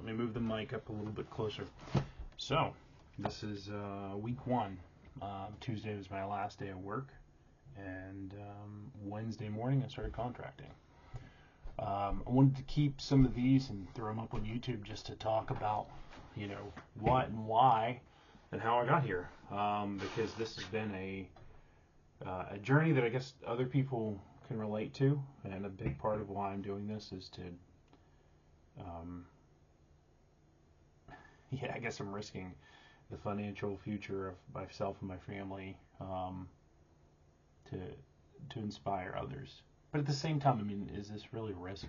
Let me move the mic up a little bit closer. So, this is week one. Tuesday was my last day of work, and Wednesday morning I started contracting. I wanted to keep some of these and throw them up on YouTube just to talk about, what and why and how I got here. Because this has been a journey that I guess other people can relate to, and a big part of why I'm doing this is to, I guess I'm risking the financial future of myself and my family to inspire others. But at the same time, I mean, is this really risk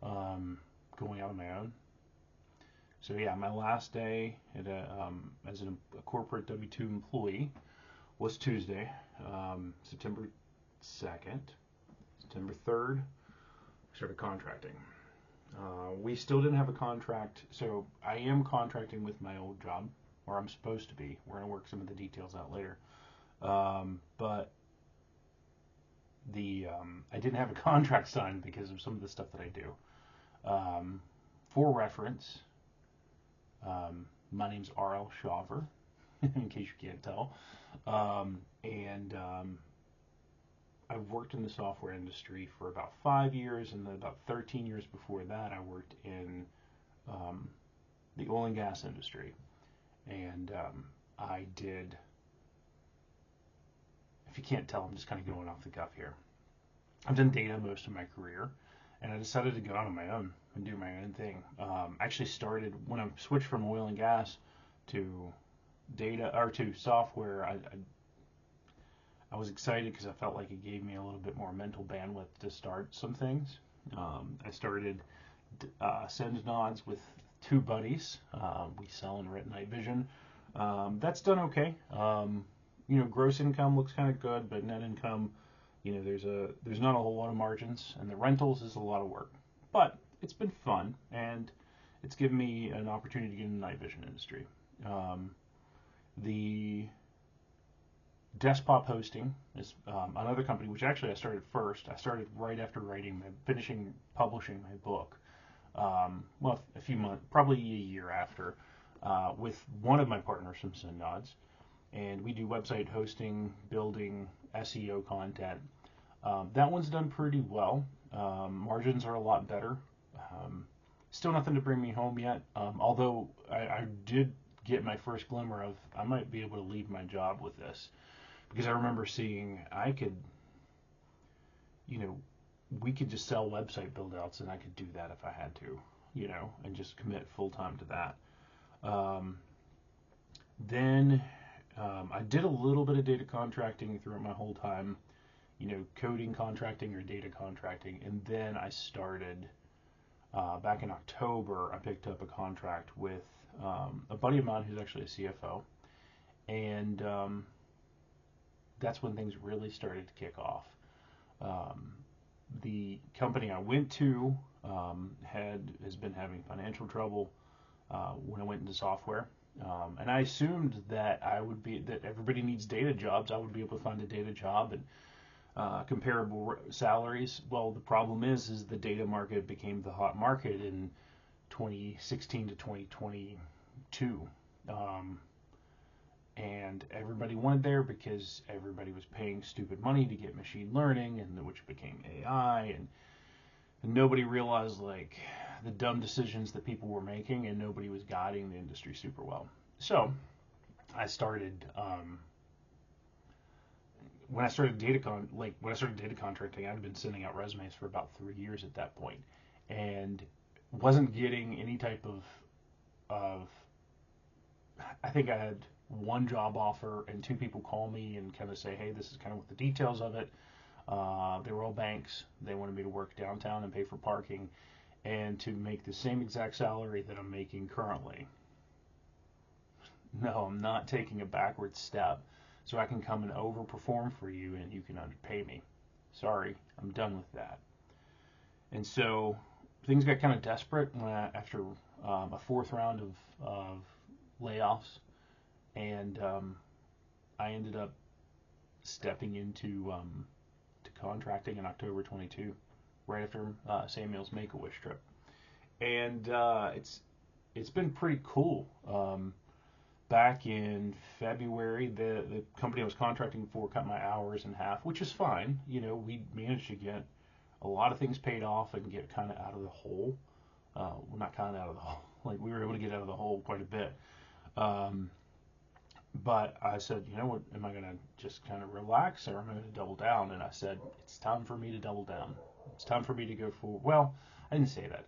going out on my own? So yeah, my last day at as a corporate W-2 employee was Tuesday, September 2nd. September 3rd, I started contracting. We still didn't have a contract, so I am contracting with my old job, or I'm supposed to be. We're going to work some of the details out later. But I didn't have a contract signed because of some of the stuff that I do. For reference, my name's R.L. Shaver, in case you can't tell. I've worked in the software industry for about 5 years, and then about 13 years before that, I worked in the oil and gas industry. And I did, if you can't tell, I'm just kind of going off the cuff here. I've done data most of my career, and I decided to go out on my own and do my own thing. I actually started, when I switched from oil and gas to data, or to software, I was excited because I felt like it gave me a little bit more mental bandwidth to start some things. I started Send Nods with two buddies. We sell and rent night vision. That's done okay. Gross income looks kind of good, but net income, there's not a whole lot of margins, and the rentals is a lot of work. But it's been fun, and it's given me an opportunity to get in the night vision industry. The Desktop hosting is another company, which actually I started first. I started right after publishing my book. A few months, probably a year after, with one of my partners from Send Nods. And we do website hosting, building, SEO content. That one's done pretty well. Margins are a lot better. Still nothing to bring me home yet, although I did get my first glimmer of I might be able to leave my job with this. Because I remember seeing we could just sell website build outs, and I could do that if I had to, and just commit full time to that. Then I did a little bit of data contracting throughout my whole time, coding contracting or data contracting. And then I started, back in October, I picked up a contract with a buddy of mine who's actually a CFO. And that's when things really started to kick off. The company I went to has been having financial trouble when I went into software, and I assumed that that everybody needs data jobs. I would be able to find a data job and comparable salaries. Well, the problem is the data market became the hot market in 2016 to 2022. And everybody wanted there because everybody was paying stupid money to get machine learning, and which became AI, and nobody realized the dumb decisions that people were making, and nobody was guiding the industry super well. So I started when I started data contracting, I'd been sending out resumes for about 3 years at that point, and wasn't getting any type of I think I had one job offer, and two people call me and kind of say, hey, this is kind of what the details of it. They were all banks. They wanted me to work downtown and pay for parking and to make the same exact salary that I'm making currently. No, I'm not taking a backward step, so I can come and overperform for you and you can underpay me. Sorry, I'm done with that. And so things got kind of desperate after a fourth round of layoffs. And I ended up stepping into to contracting in October 22, right after Samuel's Make-A-Wish trip. And it's been pretty cool. Back in February, the company I was contracting for cut my hours in half, which is fine. We managed to get a lot of things paid off and get kind of out of the hole. Well, not kind of out of the hole. Like, we were able to get out of the hole quite a bit. Um, but I said, you know what, am I going to just kind of relax, or am I going to double down? And I said, it's time for me to double down. It's time for me to go forward. Well, I didn't say that.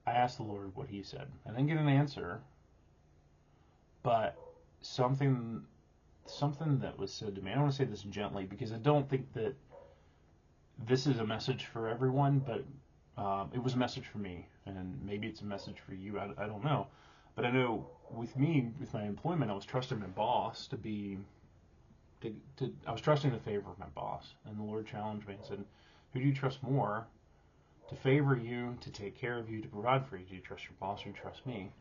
I asked the Lord what he said. I didn't get an answer, but something that was said to me. I don't want to say this gently, because I don't think that this is a message for everyone, but it was a message for me, and maybe it's a message for you. I don't know, but I know with me, with my employment, I was trusting my boss I was trusting the favor of my boss, and the Lord challenged me and said, "Who do you trust more to favor you, to take care of you, to provide for you? Do you trust your boss, or do you trust me?"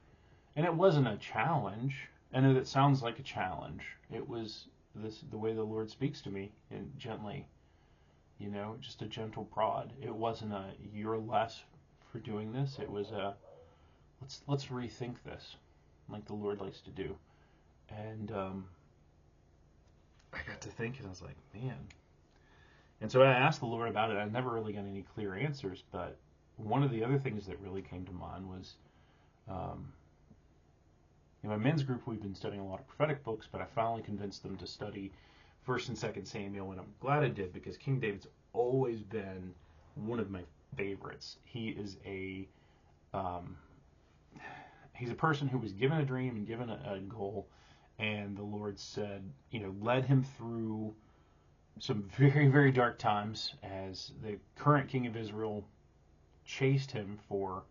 And it wasn't a challenge. I know that sounds like a challenge. It was the way the Lord speaks to me, and gently, just a gentle prod. It wasn't a "you're less for doing this." It was a let's rethink this, like the Lord likes to do. And I got to thinking, I was like, man. And so I asked the Lord about it. I never really got any clear answers, but one of the other things that really came to mind was, in my men's group, we've been studying a lot of prophetic books, but I finally convinced them to study 1st and 2nd Samuel, and I'm glad I did, because King David's always been one of my favorites. He's a person who was given a dream and given a goal, and the Lord said, led him through some very, very dark times as the current king of Israel chased him for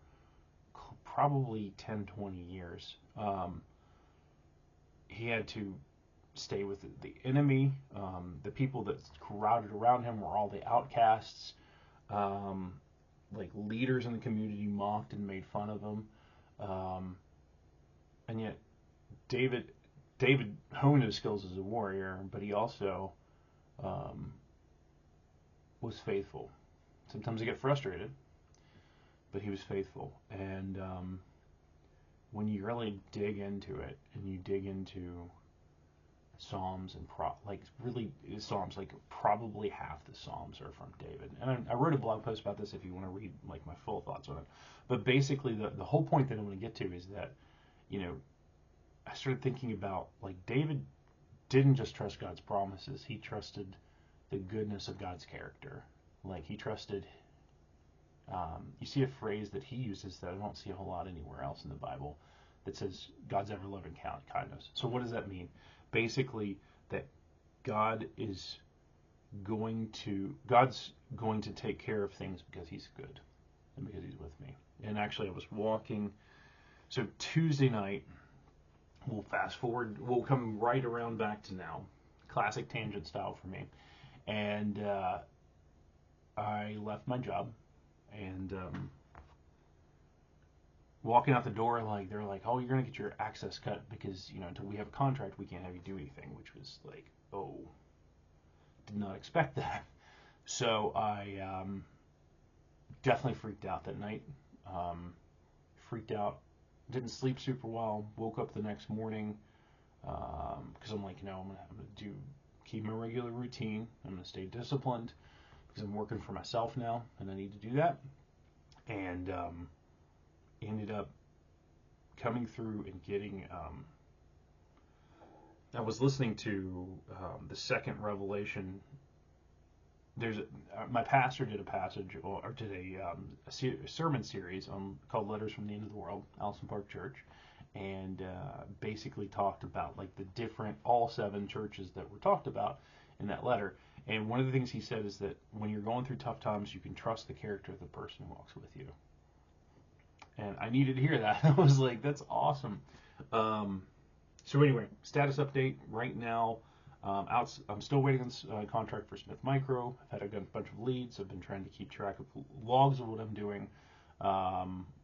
probably 10, 20 years. He had to stay with the enemy. The people that crowded around him were all the outcasts. Like, leaders in the community mocked and made fun of him. And yet David honed his skills as a warrior, but he also was faithful. Sometimes he got frustrated, but he was faithful. And when you really dig into it, and you dig into Psalms and Psalms, like probably half the Psalms are from David. And I wrote a blog post about this if you want to read like my full thoughts on it. But basically, the whole point that I want to get to is that, I started thinking about, like, David didn't just trust God's promises. He trusted the goodness of God's character. Like, he trusted, you see a phrase that he uses that I don't see a whole lot anywhere else in the Bible that says God's ever-loving kindness. So what does that mean? Basically, that God's going to take care of things because he's good and because he's with me. And actually, I was walking, so Tuesday night, we'll fast forward, we'll come right around back to now, classic tangent style for me. And I left my job, and walking out the door, like, they're like, "Oh, you're gonna get your access cut because until we have a contract, we can't have you do anything," which was like, oh, did not expect that. So I definitely freaked out that night. Freaked out, didn't sleep super well. Woke up the next morning because I'm like, I'm gonna keep my regular routine. I'm gonna stay disciplined because I'm working for myself now, and I need to do that. And ended up coming through and getting. I was listening to the second Revelation. My pastor did a passage or did a sermon series called "Letters from the End of the World," Allison Park Church, and basically talked about like all 7 churches that were talked about in that letter. And one of the things he said is that when you're going through tough times, you can trust the character of the person who walks with you. And I needed to hear that. I was like, that's awesome. So anyway, status update right now. I'm still waiting on contract for Smith Micro. I've had a bunch of leads. I've been trying to keep track of logs of what I'm doing.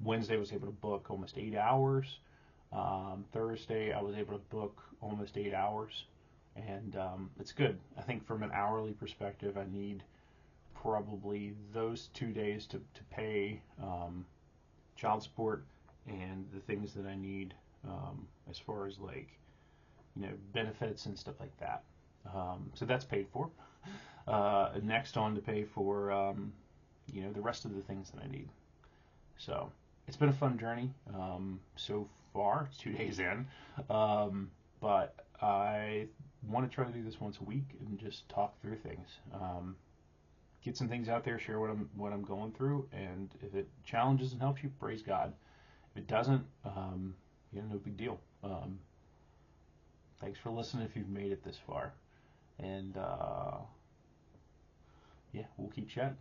Wednesday I was able to book almost 8 hours. Thursday I was able to book almost 8 hours. And it's good. I think from an hourly perspective, I need probably those 2 days to pay child support and the things that I need as far as like benefits and stuff like that. So that's paid for. Next on to pay for the rest of the things that I need. So it's been a fun journey so far. It's 2 days in, but I want to try to do this once a week and just talk through things. Get some things out there, share what I'm going through, and if it challenges and helps you, praise God. If it doesn't, no big deal. Thanks for listening if you've made it this far, and yeah, we'll keep chatting.